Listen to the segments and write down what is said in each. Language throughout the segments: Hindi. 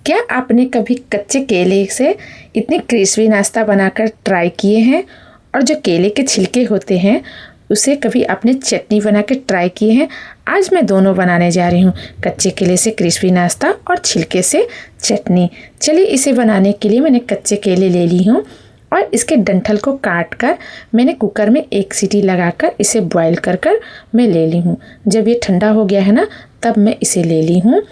क्या आपने कभी कच्चे केले से इतनी क्रिस्पी नाश्ता बनाकर ट्राई किए हैं? और जो केले के छिलके होते हैं उसे कभी आपने चटनी बना के ट्राई किए हैं? आज मैं दोनों बनाने जा रही हूँ, कच्चे केले से क्रिस्पी नाश्ता और छिलके से चटनी। चलिए इसे बनाने के लिए मैंने कच्चे केले ले ली हूँ और इसके डंठल को काट कर मैंने कुकर में 1 सीटी लगाकर इसे बॉईल कर मैं ले ली हूँ। जब ये ठंडा हो गया है ना, तब मैं इसे ले ली हूँ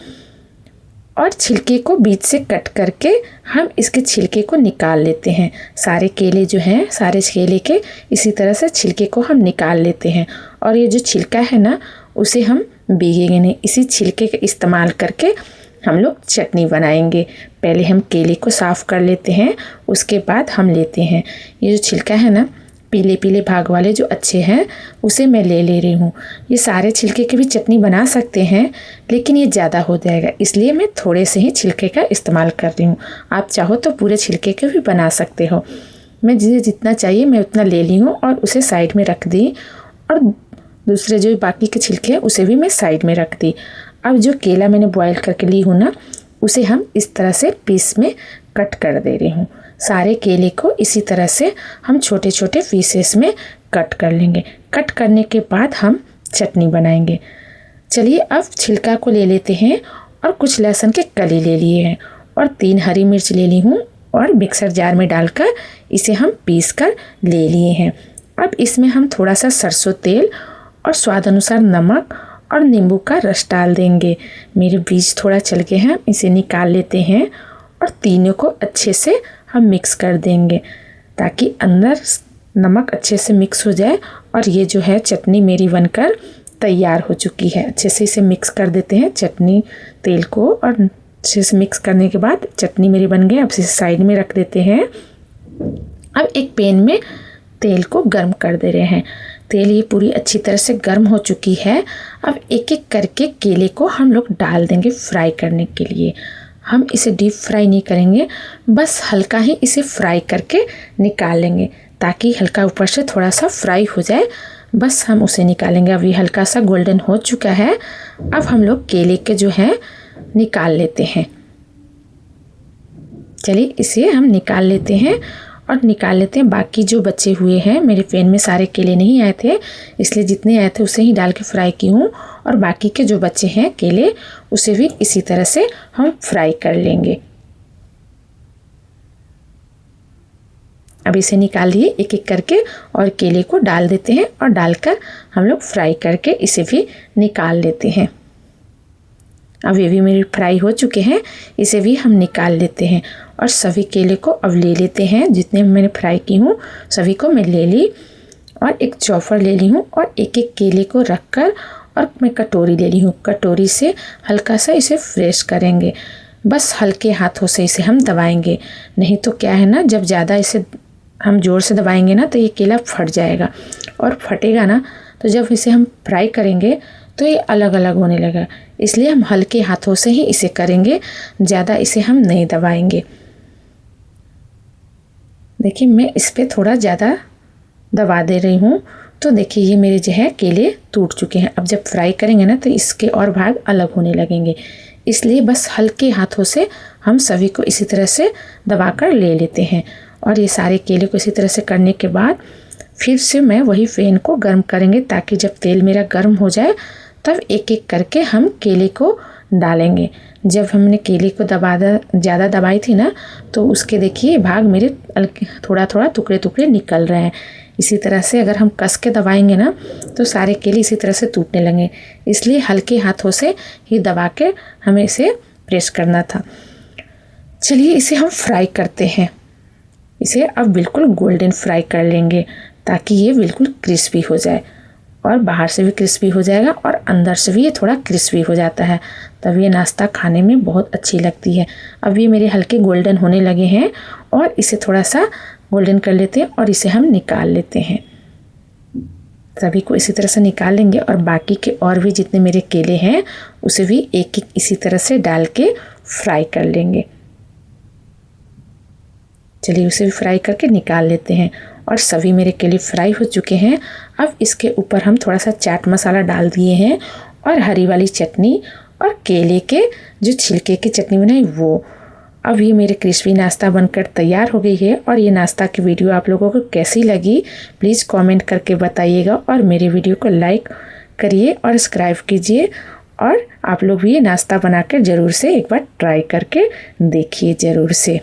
और छिलके को बीच से कट करके हम इसके छिलके को निकाल लेते हैं। सारे केले जो हैं, सारे केले के इसी तरह से छिलके को हम निकाल लेते हैं और ये जो छिलका है ना, उसे हम भीगेंगे नहीं। इसी छिलके का इस्तेमाल करके हम लोग चटनी बनाएंगे। पहले हम केले को साफ़ कर लेते हैं, उसके बाद हम लेते हैं ये जो छिलका है ना, पीले पीले भाग वाले जो अच्छे हैं, उसे मैं ले रही हूँ। ये सारे छिलके की भी चटनी बना सकते हैं, लेकिन ये ज़्यादा हो जाएगा, इसलिए मैं थोड़े से ही छिलके का इस्तेमाल कर रही हूँ। आप चाहो तो पूरे छिलके के भी बना सकते हो। मैं जिसे जितना चाहिए मैं उतना ले ली हूँ और उसे साइड में रख दी और दूसरे जो बाकी के छिलके हैं उसे भी मैं साइड में रख दी। अब जो केला मैंने बॉयल करके ली हूँ ना, उसे हम इस तरह से पीस में कट कर दे रही हूँ। सारे केले को इसी तरह से हम छोटे छोटे पीसेस में कट कर लेंगे। कट करने के बाद हम चटनी बनाएंगे। चलिए अब छिलका को ले लेते हैं और कुछ लहसुन के कली ले लिए हैं और 3 हरी मिर्च ले ली हूँ और मिक्सर जार में डालकर इसे हम पीस कर ले लिए हैं। अब इसमें हम थोड़ा सा सरसों तेल और स्वाद अनुसार नमक और नींबू का रस डाल देंगे। मेरे बीज थोड़ा चल गए हैं, इसे निकाल लेते हैं और तीनों को अच्छे से हम मिक्स कर देंगे ताकि अंदर नमक अच्छे से मिक्स हो जाए। और ये जो है चटनी मेरी बनकर तैयार हो चुकी है। अच्छे से इसे मिक्स कर देते हैं चटनी तेल को, और अच्छे से मिक्स करने के बाद चटनी मेरी बन गई। अब इसे साइड में रख देते हैं। अब एक पैन में तेल को गर्म कर दे रहे हैं। तेल ये पूरी अच्छी तरह से गर्म हो चुकी है। अब एक एक करके केले को हम लोग डाल देंगे फ्राई करने के लिए। हम इसे डीप फ्राई नहीं करेंगे, बस हल्का ही इसे फ्राई करके निकाल लेंगे ताकि हल्का ऊपर से थोड़ा सा फ्राई हो जाए। बस हम उसे निकालेंगे। अब ये हल्का सा गोल्डन हो चुका है। अब हम लोग केले के जो हैं निकाल लेते हैं। चलिए इसे हम निकाल लेते हैं और निकाल लेते हैं बाकी जो बचे हुए हैं। मेरे पैन में सारे केले नहीं आए थे, इसलिए जितने आए थे उसे ही डाल के फ्राई की हूँ और बाकी के जो बचे हैं केले उसे भी इसी तरह से हम फ्राई कर लेंगे। अब इसे निकाल लिए एक एक करके और केले को डाल देते हैं और डालकर हम लोग फ्राई करके इसे भी निकाल लेते हैं। अब ये भी मेरे फ्राई हो चुके हैं, इसे भी हम निकाल लेते हैं और सभी केले को अब ले लेते हैं। जितने मैंने फ्राई की हूँ सभी को मैं ले ली और एक चॉपर ले ली हूँ और एक एक केले को रखकर और मैं कटोरी ले ली हूँ। कटोरी से हल्का सा इसे फ्रेश करेंगे। बस हल्के हाथों से इसे हम दबाएंगे, नहीं तो क्या है ना, जब ज़्यादा इसे हम ज़ोर से दबाएंगे ना तो ये केला फट जाएगा और फटेगा ना तो जब इसे हम फ्राई करेंगे तो ये अलग अलग होने लगा। इसलिए हम हल्के हाथों से ही इसे करेंगे, ज़्यादा इसे हम नहीं दबाएंगे। देखिए मैं इस पर थोड़ा ज़्यादा दबा दे रही हूँ, तो देखिए ये मेरे जो है केले टूट चुके हैं। अब जब फ्राई करेंगे ना तो इसके और भाग अलग होने लगेंगे, इसलिए बस हल्के हाथों से हम सभी को इसी तरह से दबाकर ले लेते हैं। और ये सारे केले को इसी तरह से करने के बाद फिर से मैं वही पैन को गर्म करेंगे ताकि जब तेल मेरा गर्म हो जाए तब एक एक करके हम केले को डालेंगे। जब हमने केले को ज़्यादा दबाई थी ना तो उसके देखिए भाग मेरे थोड़ा थोड़ा टुकड़े टुकड़े निकल रहे हैं। इसी तरह से अगर हम कस के दबाएंगे ना तो सारे केले इसी तरह से टूटने लगेंगे, इसलिए हल्के हाथों से ही दबा के हमें इसे प्रेस करना था। चलिए इसे हम फ्राई करते हैं। इसे अब बिल्कुल गोल्डन फ्राई कर लेंगे ताकि ये बिल्कुल क्रिस्पी हो जाए और बाहर से भी क्रिस्पी हो जाएगा और अंदर से भी ये थोड़ा क्रिस्पी हो जाता है, तब ये नाश्ता खाने में बहुत अच्छी लगती है। अब ये मेरे हल्के गोल्डन होने लगे हैं और इसे थोड़ा सा गोल्डन कर लेते हैं और इसे हम निकाल लेते हैं। सभी को इसी तरह से निकाल लेंगे और बाकी के और भी जितने मेरे केले हैं उसे भी एक एक इसी तरह से डाल के फ्राई कर लेंगे। चलिए उसे भी फ्राई करके निकाल लेते हैं और सभी मेरे केले फ्राई हो चुके हैं। अब इसके ऊपर हम थोड़ा सा चाट मसाला डाल दिए हैं और हरी वाली चटनी और केले के जो छिलके की चटनी बनाई वो, अब ये मेरे क्रिस्पी नाश्ता बनकर तैयार हो गई है। और ये नाश्ता की वीडियो आप लोगों को कैसी लगी प्लीज़ कमेंट करके बताइएगा, और मेरे वीडियो को लाइक करिए और सब्सक्राइब कीजिए। और आप लोग भी ये नाश्ता बनाकर ज़रूर से एक बार ट्राई करके देखिए ज़रूर से।